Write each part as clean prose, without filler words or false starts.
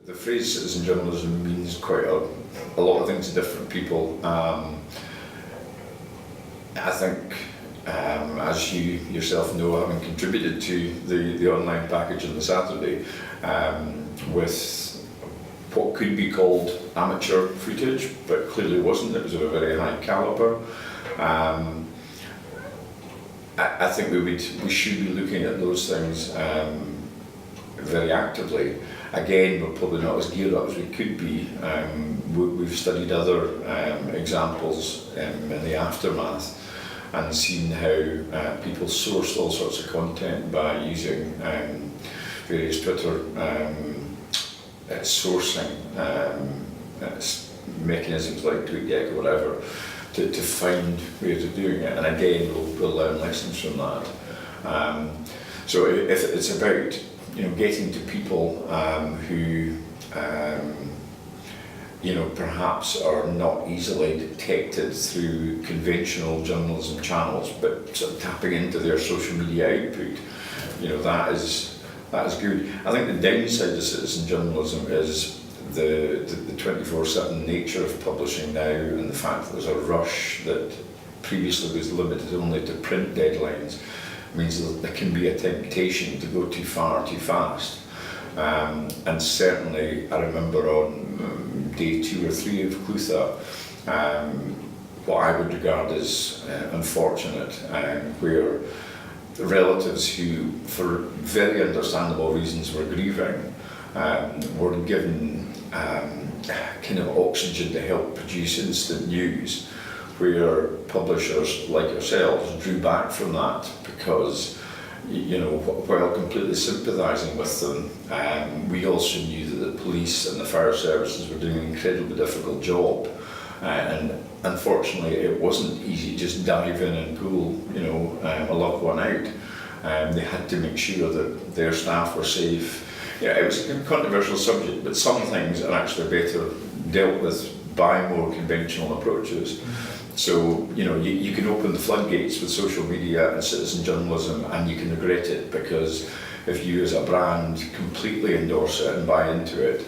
The phrase citizen journalism means quite a lot of things to different people. I think, as you yourself know, having contributed to the online package on the Saturday, with what could be called amateur footage, but clearly wasn't. It was of a very high calibre. I think we should be looking at those things very actively. Again, we're probably not as geared up as we could be. We've studied other examples in the aftermath and seen how people sourced all sorts of content by using various Twitter sourcing mechanisms like TweetDeck or whatever to find ways of doing it. And again, we'll learn lessons from that. So if it's about getting to people who perhaps are not easily detected through conventional journalism channels, but sort of tapping into their social media output, that is good. I think the downside of citizen journalism is the 24/7 nature of publishing now, and the fact that there's a rush that previously was limited only to print deadlines means that there can be a temptation to go too far too fast. And certainly I remember on day 2 or 3 of Clutha, what I would regard as unfortunate, where relatives who, for very understandable reasons, were grieving, were given kind of oxygen to help produce instant news, where publishers like yourselves drew back from that because, while completely sympathising with them, we also knew that the police and the fire services were doing an incredibly difficult job, and unfortunately it wasn't easy to just dive in and pull a loved one out. They had to make sure that their staff were safe. It was a controversial subject, but some things are actually better dealt with by more conventional approaches. So, you can open the floodgates with social media and citizen journalism and you can regret it, because if you as a brand completely endorse it and buy into it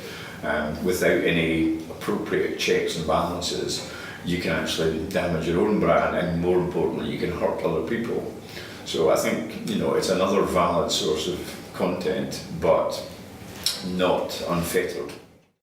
without any appropriate checks and balances, you can actually damage your own brand, and more importantly, you can hurt other people. So I think, it's another valid source of content, but not unfettered.